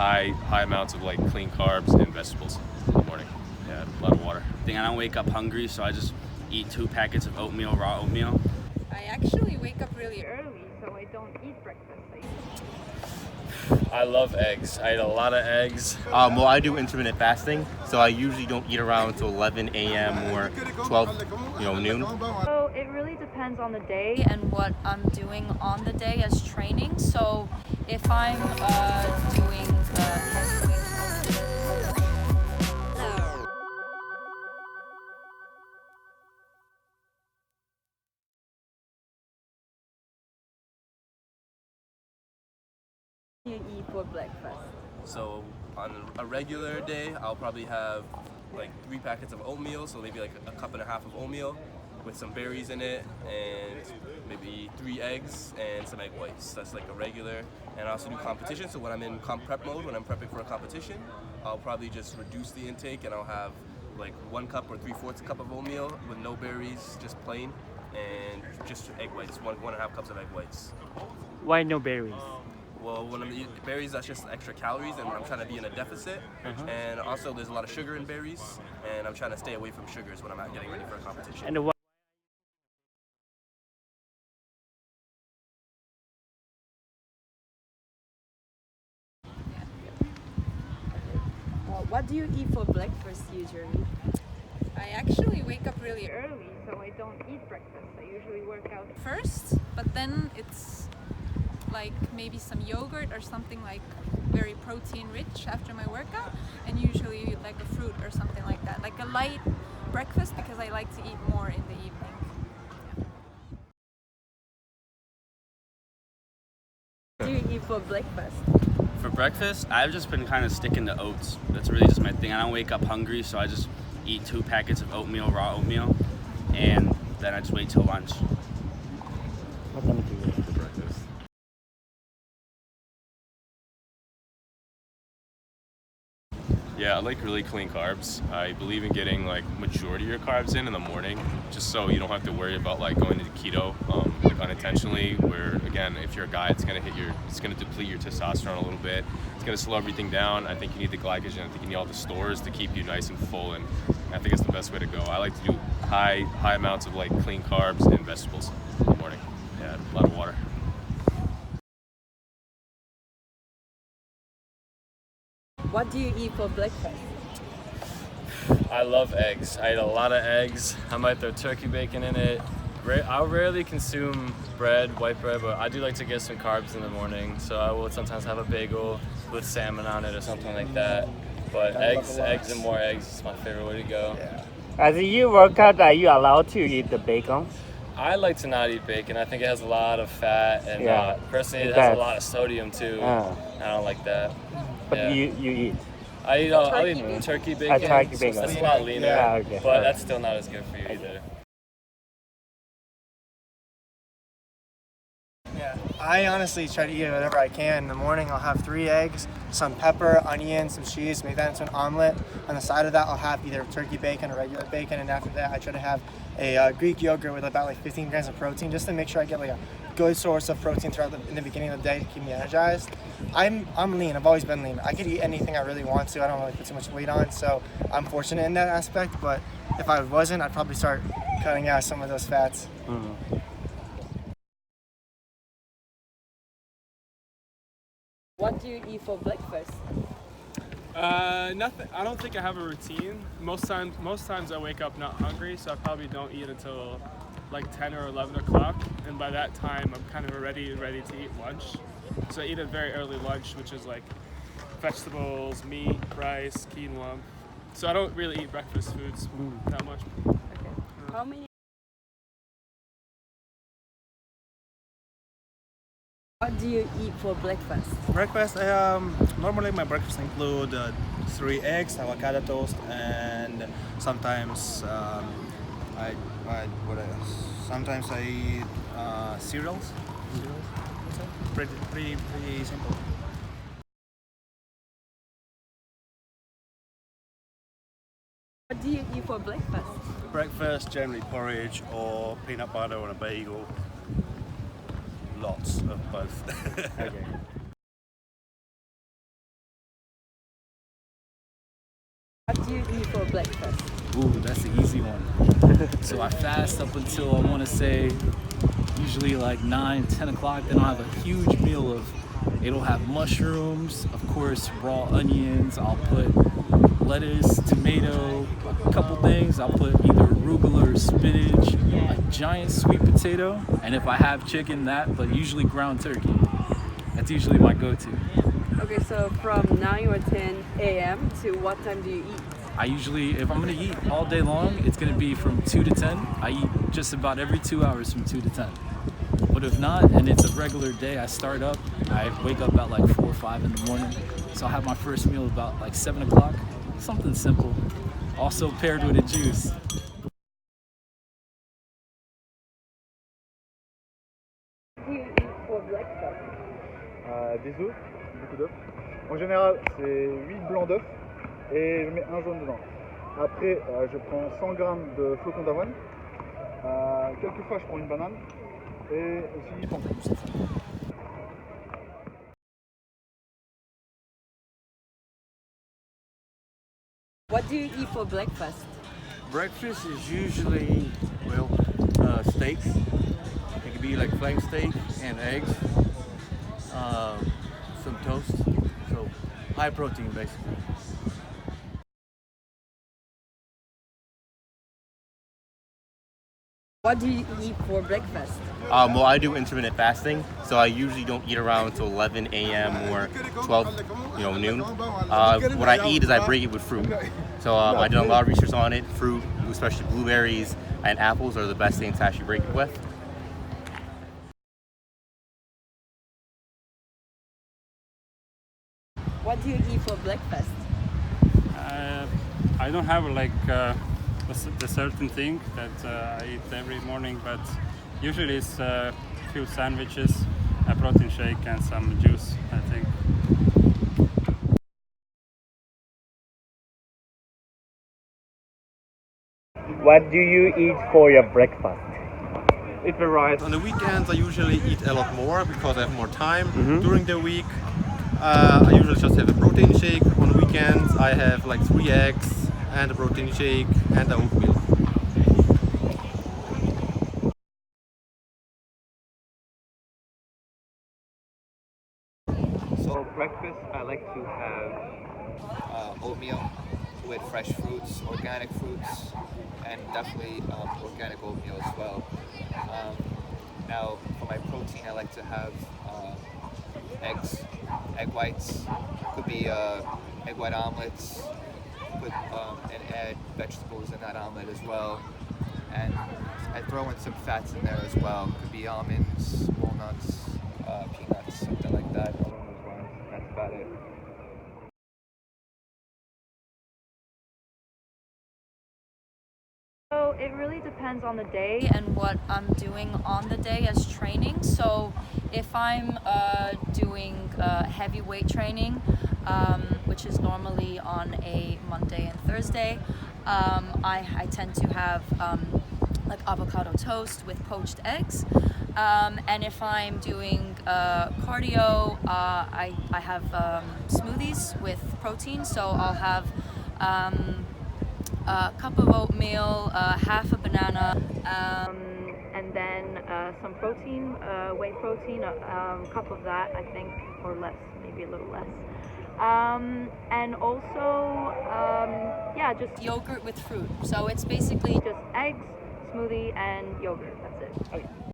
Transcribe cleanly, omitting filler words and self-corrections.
high amounts of like clean carbs and vegetables in the morning. Yeah, a lot of water. I don't wake up hungry, so I just eat 2 packets of oatmeal, raw oatmeal. I actually wake up really early, so I don't eat breakfast. I love eggs. I eat a lot of eggs. Well, I do intermittent fasting, so I usually don't eat around until 11 a.m. or 12, noon. So it really depends on the day and what I'm doing on the day as training. So if I'm doing you eat for breakfast? So on a regular day, I'll probably have like 3 packets of oatmeal, so maybe like a cup and a half of oatmeal with some berries in it, and maybe 3 eggs and some egg whites. That's like a regular. And I also do competition, so when I'm in comp prep mode, when I'm prepping for a competition, I'll probably just reduce the intake and I'll have like 1 cup or 3/4 cup of oatmeal with no berries, just plain, and just egg whites, 1.5 cups of egg whites. Why no berries? Well, when I'm eating berries, that's just extra calories, and I'm trying to be in a deficit. And also, there's a lot of sugar in berries, and I'm trying to stay away from sugars when I'm out getting ready for a competition. And what? What do you eat for breakfast usually? I actually wake up really early, so I don't eat breakfast. I usually work out first, but then it's like maybe some yogurt or something like very protein rich after my workout, and usually like a fruit or something like that, like a light breakfast, because I like to eat more in the evening. What do you eat for breakfast? For breakfast, I've just been kind of sticking to oats. That's really just my thing. I don't wake up hungry, so I just eat 2 packets of oatmeal, raw oatmeal, and then I just wait till lunch. What time do you eat? For breakfast. Yeah, I like really clean carbs. I believe in getting like majority of your carbs in the morning, just so you don't have to worry about like going into keto like unintentionally. Where again, if you're a guy, it's gonna deplete your testosterone a little bit. It's gonna slow everything down. I think you need the glycogen. I think you need all the stores to keep you nice and full. And I think it's the best way to go. I like to do high amounts of like clean carbs and vegetables in the morning. Yeah, a lot of water. What do you eat for breakfast? I love eggs. I eat a lot of eggs. I might throw turkey bacon in it. I rarely consume bread, white bread, but I do like to get some carbs in the morning. So I will sometimes have a bagel with salmon on it or something like that. But eggs and more eggs is my favorite way to go. As you work out, are you allowed to eat the bacon? I like to not eat bacon. I think it has a lot of fat, and personally it It has does. a lot of sodium too. I don't like that. But Yeah. you eat. I'll eat turkey bacon. turkey bacon. That's a lot leaner, Yeah, okay. but that's still not as good for you either. Yeah, I honestly try to eat whatever I can. In the morning, I'll have 3 eggs, some pepper, onion, some cheese, make that into an omelet. On the side of that, I'll have either turkey bacon or regular bacon, and after that, I try to have a Greek yogurt with about like 15 grams of protein, just to make sure I get like a good source of protein in the beginning of the day to keep me energized. I'm lean. I've always been lean. I could eat anything I really want to. I don't really put too much weight on, so I'm fortunate in that aspect. But if I wasn't, I'd probably start cutting out some of those fats. What do you eat for breakfast? Nothing. I don't think I have a routine. Most times I wake up not hungry, so I probably don't eat until like 10 or 11 o'clock, and by that time I'm kind of ready to eat lunch. So I eat a very early lunch, which is like vegetables, meat, rice, quinoa. So I don't really eat breakfast foods that much. Okay. How many? What do you eat for breakfast? Breakfast, normally my breakfast include 3 eggs, avocado toast, and sometimes sometimes I eat cereals. Pretty simple. What do you eat for breakfast? Breakfast, generally porridge or peanut butter on a bagel. Lots of both. Okay. What do you eat for breakfast? Ooh, that's an easy one. So I fast up until I want to say usually like 9, 10 o'clock. Then I'll have a huge meal of, it'll have mushrooms, of course, raw onions. I'll put lettuce, tomato, a couple things. I'll put either arugula or spinach, a giant sweet potato, and if I have chicken, that, but usually ground turkey. That's usually my go-to. Okay, so from 9 or 10 a.m. to what time do you eat? I usually, if I'm gonna eat all day long, it's gonna be from 2 to 10. I eat just about every 2 hours from 2 to 10. But if not, and it's a regular day, I start up, I wake up at like 4 or 5 in the morning. So I'll have my first meal about like 7 o'clock, something simple. Also paired with a juice. What do you eat for breakfast? Des œufs, beaucoup d'œufs. En général, c'est 8 blancs d'œufs et je mets un jaune dedans. Après, je prends 100 grammes de flocons d'avoine. Quelquefois, je prends une banane et aussi pamplemousse. What do you eat for breakfast? Breakfast is usually, well, steaks. It could be like flank steak and eggs, some toast. So high protein, basically. What do you eat for breakfast? Well, I do intermittent fasting, so I usually don't eat around until 11 a.m. or 12, noon. What I eat is I break it with fruit. So I did a lot of research on it. Fruit, especially blueberries and apples, are the best things to actually break it with. What do you eat for breakfast? I don't have like the certain thing that I eat every morning, but usually it's a few sandwiches, a protein shake and some juice, I think. What do you eat for your breakfast? It varies. On the weekends I usually eat a lot more because I have more time. During the week I usually just have a protein shake. On the weekends I have like 3 eggs and a protein shake and a oatmeal. So breakfast I like to have oatmeal with fresh fruits, organic fruits, and definitely organic oatmeal as well. Now for my protein I like to have eggs, egg whites, could be egg white omelets, and add vegetables in that omelet as well. And I throw in some fats in there as well. Could be almonds, walnuts, peanuts, something like that. Along those lines. That's about it. So it really depends on the day and what I'm doing on the day as training. So if I'm doing heavy weight training, which is normally on a Monday and Thursday, I tend to have like avocado toast with poached eggs. And if I'm doing cardio, I have smoothies with protein. So I'll have a cup of oatmeal, half a banana, and then some protein, whey protein, a cup of that, I think, or less, maybe a little less. And also, yeah, just yogurt with fruit. So it's basically just eggs, smoothie, and yogurt. That's it. Okay.